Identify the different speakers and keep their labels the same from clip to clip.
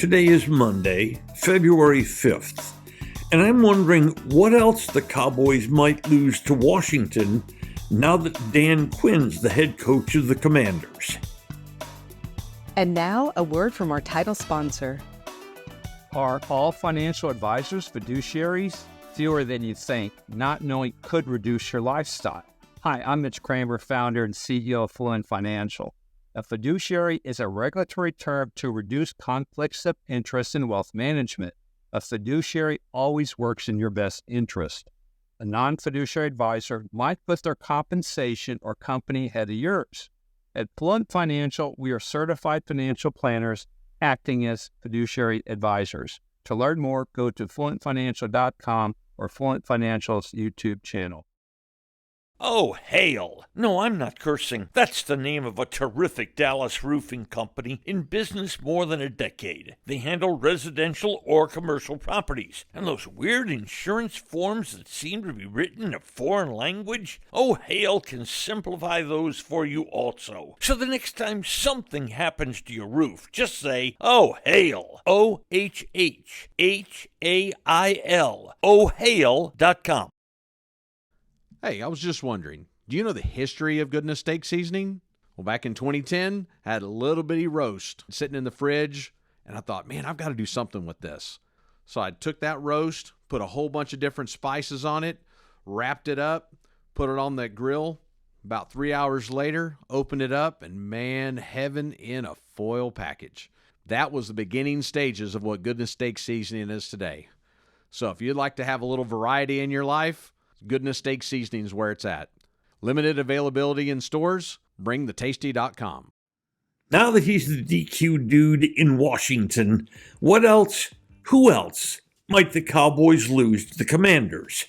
Speaker 1: Today is Monday, February 5th, and I'm wondering what else the Cowboys might lose to Washington now that Dan Quinn's the head coach of the Commanders.
Speaker 2: And now, a word from our title sponsor.
Speaker 3: Are all financial advisors fiduciaries? Fewer than you think. Not knowing could reduce your lifestyle. Hi, I'm Mitch Kramer, founder and CEO of Fluent Financial. A fiduciary is a regulatory term to reduce conflicts of interest in wealth management. A fiduciary always works in your best interest. A non-fiduciary advisor might put their compensation or company ahead of yours. At Fluent Financial, we are certified financial planners acting as fiduciary advisors. To learn more, go to fluentfinancial.com or Fluent Financial's YouTube channel.
Speaker 1: Oh, hail. No, I'm not cursing. That's the name of a terrific Dallas roofing company in business more than a decade. They handle residential or commercial properties. And those weird insurance forms that seem to be written in a foreign language? Oh, hail can simplify those for you also. So the next time something happens to your roof, just say, oh, hail. O-H-H-H-A-I-L. Ohail.com.
Speaker 4: Hey, I was just wondering, do you know the history of Goodness Steak Seasoning? Well, back in 2010, I had a little bitty roast sitting in the fridge, and I thought, man, I've got to do something with this. So I took that roast, put a whole bunch of different spices on it, wrapped it up, put it on that grill. About 3 hours later, opened it up, and man, heaven in a foil package. That was the beginning stages of what Goodness Steak Seasoning is today. So if you'd like to have a little variety in your life, Goodness Steak Seasoning is where it's at. Limited availability in stores. BringTheTasty.com.
Speaker 1: Now that he's the DQ dude in Washington, what else, who else might the Cowboys lose to the Commanders?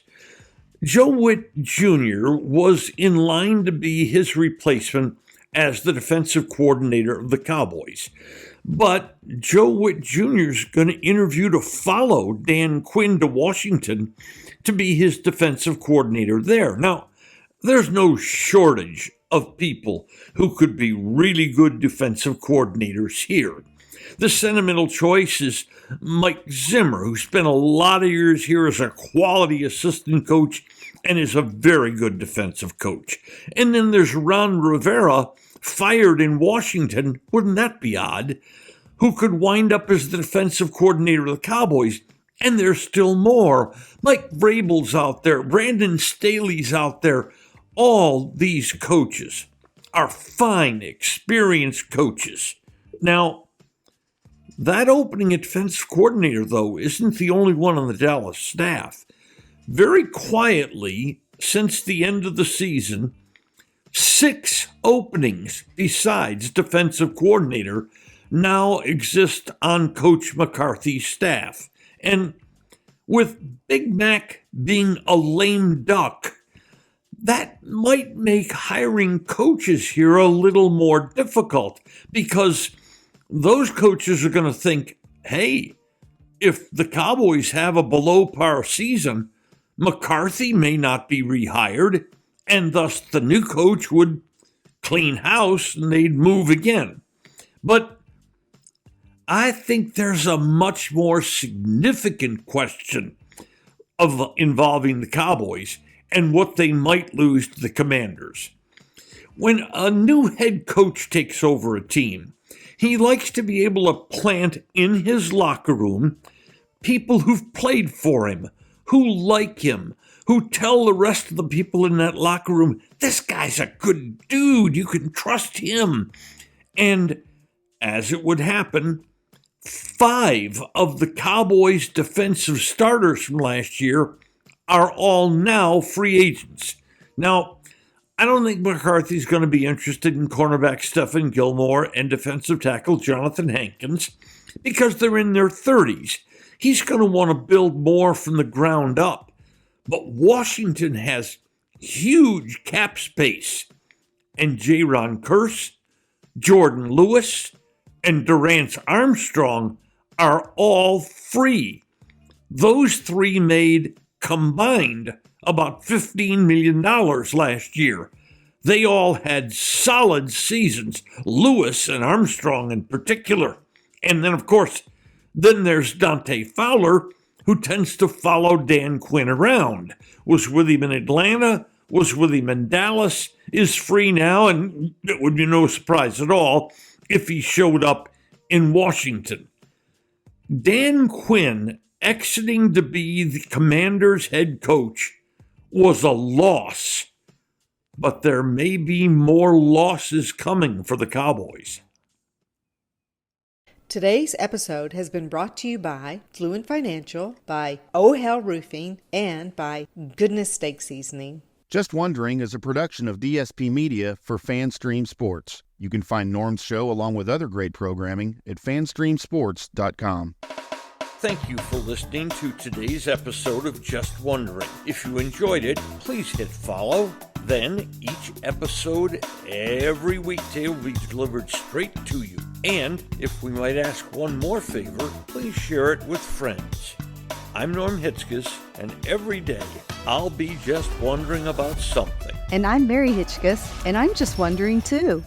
Speaker 1: Joe Witt Jr. was in line to be his replacement as the defensive coordinator of the Cowboys. But Joe Witt Jr. is going to interview to follow Dan Quinn to Washington to be his defensive coordinator there. Now, there's no shortage of people who could be really good defensive coordinators here. The sentimental choice is Mike Zimmer, who spent a lot of years here as a quality assistant coach and is a very good defensive coach. And then there's Ron Rivera, fired in Washington, wouldn't that be odd, who could wind up as the defensive coordinator of the Cowboys. And there's still more. Mike Vrabel's out there, Brandon Staley's out there. All these coaches are fine, experienced coaches. Now, that opening at defensive coordinator, though, isn't the only one on the Dallas staff. Very quietly, since the end of the season, 6 openings besides defensive coordinator now exist on Coach McCarthy's staff. And with Big Mac being a lame duck, that might make hiring coaches here a little more difficult because those coaches are going to think, hey, if the Cowboys have a below-par season, McCarthy may not be rehired, and thus the new coach would clean house and they'd move again. But I think there's a much more significant question involving the Cowboys and what they might lose to the Commanders. When a new head coach takes over a team, he likes to be able to plant in his locker room people who've played for him, who like him, who tell the rest of the people in that locker room, this guy's a good dude, you can trust him. And as it would happen, 5 of the Cowboys' defensive starters from last year are all now free agents. Now, I don't think McCarthy's going to be interested in cornerback Stephen Gilmore and defensive tackle Jonathan Hankins because they're in their 30s. He's going to want to build more from the ground up. But Washington has huge cap space. And Jaron Kearse, Jordan Lewis, and Durance Armstrong are all free. Those 3 made combined about $15 million last year. They all had solid seasons, Lewis and Armstrong in particular. And then, of course, Then there's Dante Fowler, who tends to follow Dan Quinn around. Was with him in Atlanta, was with him in Dallas, is free now, and it would be no surprise at all if he showed up in Washington. Dan Quinn exiting to be the Commanders' head coach was a loss, but there may be more losses coming for the Cowboys.
Speaker 2: Today's episode has been brought to you by Fluent Financial, by Oh Hell Roofing, and by Goodness Steak Seasoning.
Speaker 5: Just Wondering is a production of DSP Media for FanStream Sports. You can find Norm's show along with other great programming at fanstreamsports.com.
Speaker 1: Thank you for listening to today's episode of Just Wondering. If you enjoyed it, please hit follow. Then each episode every weekday will be delivered straight to you. And if we might ask one more favor, please share it with friends. I'm Norm Hitzges, and every day I'll be just wondering about something.
Speaker 6: And I'm Mary Hitchkus, and I'm just wondering too.